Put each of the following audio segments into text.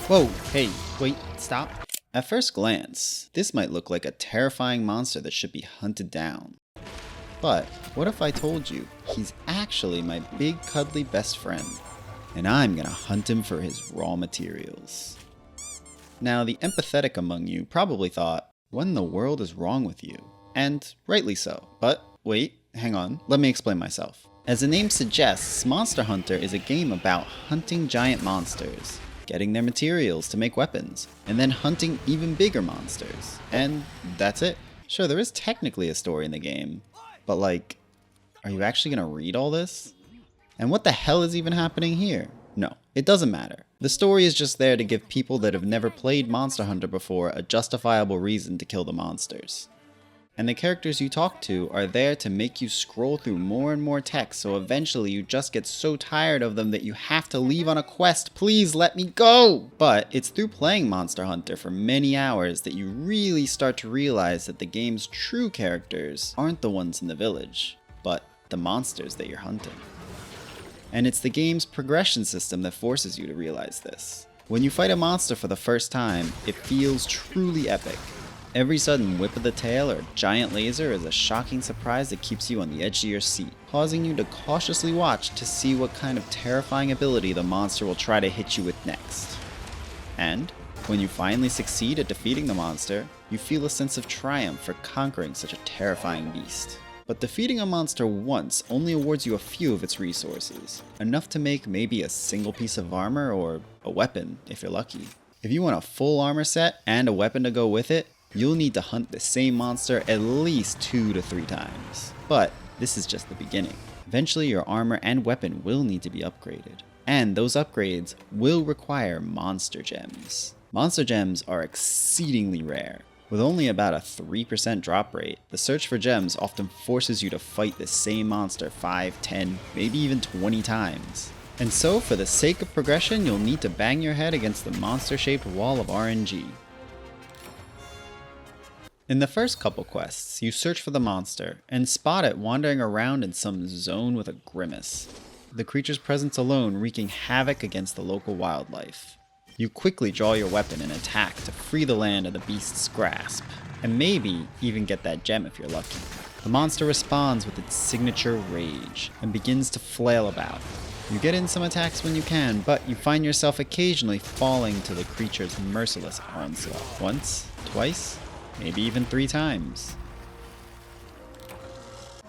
Whoa, hey, wait, stop. At first glance, this might look like a terrifying monster that should be hunted down. But what if I told you he's actually my big cuddly best friend, and I'm gonna hunt him for his raw materials? Now, the empathetic among you probably thought, what in the world is wrong with you? And rightly so. But wait, hang on, let me explain myself. As the name suggests, Monster Hunter is a game about hunting giant monsters, getting their materials to make weapons, and then hunting even bigger monsters. And that's it. Sure, there is technically a story in the game, but like, are you actually gonna read all this? And what the hell is even happening here? No, it doesn't matter. The story is just there to give people that have never played Monster Hunter before a justifiable reason to kill the monsters. And the characters you talk to are there to make you scroll through more and more text, so eventually you just get so tired of them that you have to leave on a quest. Please let me go! But it's through playing Monster Hunter for many hours that you really start to realize that the game's true characters aren't the ones in the village, but the monsters that you're hunting. And it's the game's progression system that forces you to realize this. When you fight a monster for the first time, it feels truly epic. Every sudden whip of the tail or giant laser is a shocking surprise that keeps you on the edge of your seat, causing you to cautiously watch to see what kind of terrifying ability the monster will try to hit you with next. And when you finally succeed at defeating the monster, you feel a sense of triumph for conquering such a terrifying beast. But defeating a monster once only awards you a few of its resources, enough to make maybe a single piece of armor or a weapon if you're lucky. If you want a full armor set and a weapon to go with it, you'll need to hunt the same monster at least 2 to 3 times. But this is just the beginning. Eventually your armor and weapon will need to be upgraded. And those upgrades will require monster gems. Monster gems are exceedingly rare. With only about a 3% drop rate, the search for gems often forces you to fight the same monster 5, 10, maybe even 20 times. And so for the sake of progression, you'll need to bang your head against the monster-shaped wall of RNG. In the first couple quests, you search for the monster and spot it wandering around in some zone with a grimace, the creature's presence alone wreaking havoc against the local wildlife. You quickly draw your weapon and attack to free the land of the beast's grasp, and maybe even get that gem if you're lucky. The monster responds with its signature rage and begins to flail about. You get in some attacks when you can, but you find yourself occasionally falling to the creature's merciless onslaught. Once, twice, maybe even 3 times.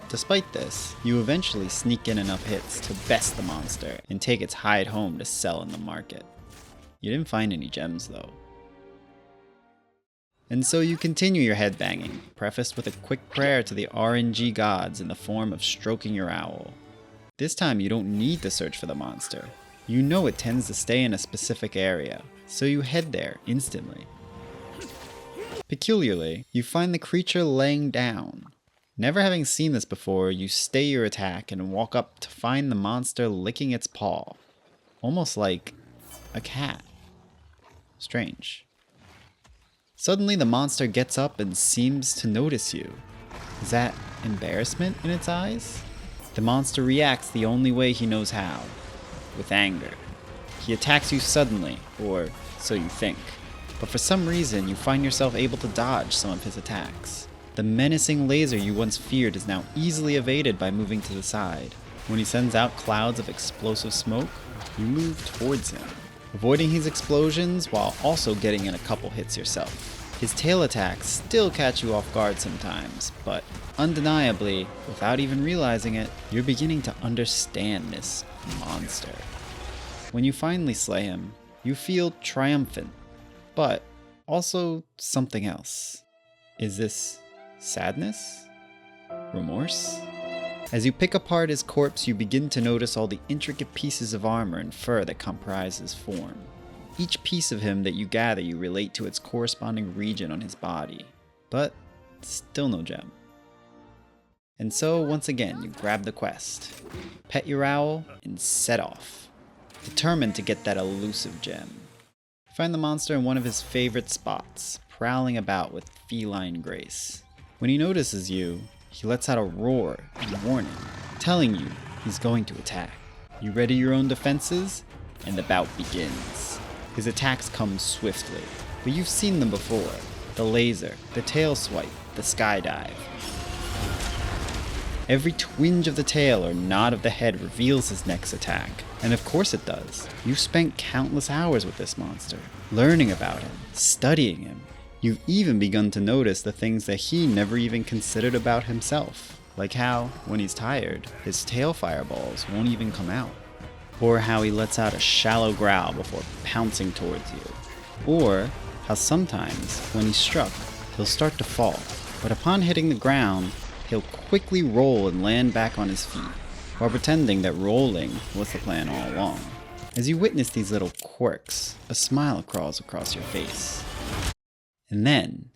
Despite this, you eventually sneak in enough hits to best the monster and take its hide home to sell in the market. You didn't find any gems though. And so you continue your headbanging, prefaced with a quick prayer to the RNG gods in the form of stroking your owl. This time you don't need to search for the monster. You know it tends to stay in a specific area, so you head there instantly. Peculiarly, you find the creature laying down. Never having seen this before, you stay your attack and walk up to find the monster licking its paw. Almost like a cat. Strange. Suddenly the monster gets up and seems to notice you. Is that embarrassment in its eyes? The monster reacts the only way he knows how, with anger. He attacks you suddenly, or so you think. But for some reason, you find yourself able to dodge some of his attacks. The menacing laser you once feared is now easily evaded by moving to the side. When he sends out clouds of explosive smoke, you move towards him, avoiding his explosions while also getting in a couple hits yourself. His tail attacks still catch you off guard sometimes, but undeniably, without even realizing it, you're beginning to understand this monster. When you finally slay him, you feel triumphant, but also something else. Is this sadness? Remorse? As you pick apart his corpse, you begin to notice all the intricate pieces of armor and fur that comprise his form. Each piece of him that you gather you relate to its corresponding region on his body, but still no gem. And so once again you grab the quest, pet your owl, and set off, determined to get that elusive gem. Find the monster in one of his favorite spots, prowling about with feline grace. When he notices you, he lets out a roar in warning, telling you he's going to attack. You ready your own defenses, and the bout begins. His attacks come swiftly, but you've seen them before. The laser, the tail swipe, the skydive. Every twinge of the tail or nod of the head reveals his next attack. And of course it does. You've spent countless hours with this monster, learning about him, studying him. You've even begun to notice the things that he never even considered about himself. Like how, when he's tired, his tail fireballs won't even come out. Or how he lets out a shallow growl before pouncing towards you. Or how sometimes, when he's struck, he'll start to fall, but upon hitting the ground, he'll quickly roll and land back on his feet, while pretending that rolling was the plan all along. As you witness these little quirks, a smile crawls across your face. And then,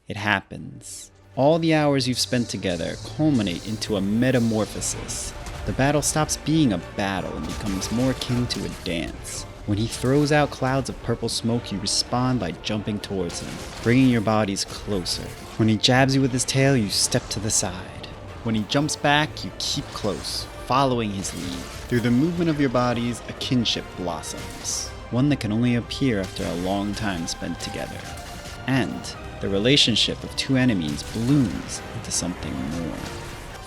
it happens. All the hours you've spent together culminate into a metamorphosis. The battle stops being a battle and becomes more akin to a dance. When he throws out clouds of purple smoke, you respond by jumping towards him, bringing your bodies closer. When he jabs you with his tail, you step to the side. When he jumps back, you keep close, following his lead. Through the movement of your bodies, a kinship blossoms, one that can only appear after a long time spent together. And the relationship of two enemies blooms into something more.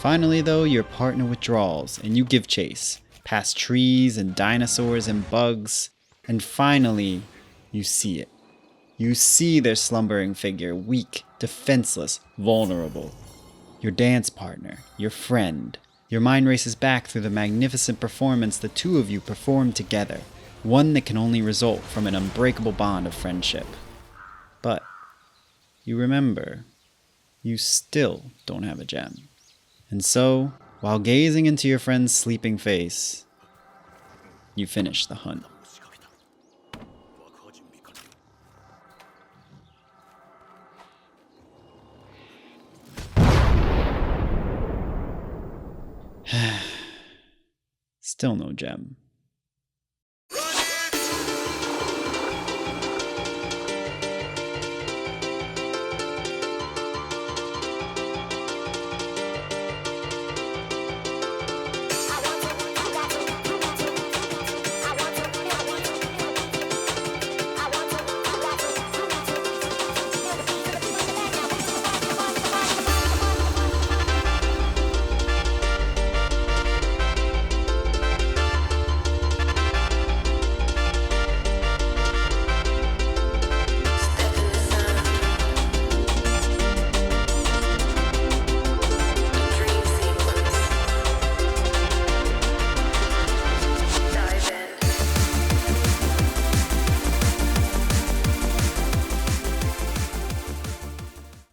Finally, though, your partner withdraws and you give chase, past trees and dinosaurs and bugs, and finally, you see it. You see their slumbering figure, weak, defenseless, vulnerable. Your dance partner, your friend. Your mind races back through the magnificent performance the two of you performed together, one that can only result from an unbreakable bond of friendship. But you remember, you still don't have a gem. And so, while gazing into your friend's sleeping face, you finish the hunt. Still no gem.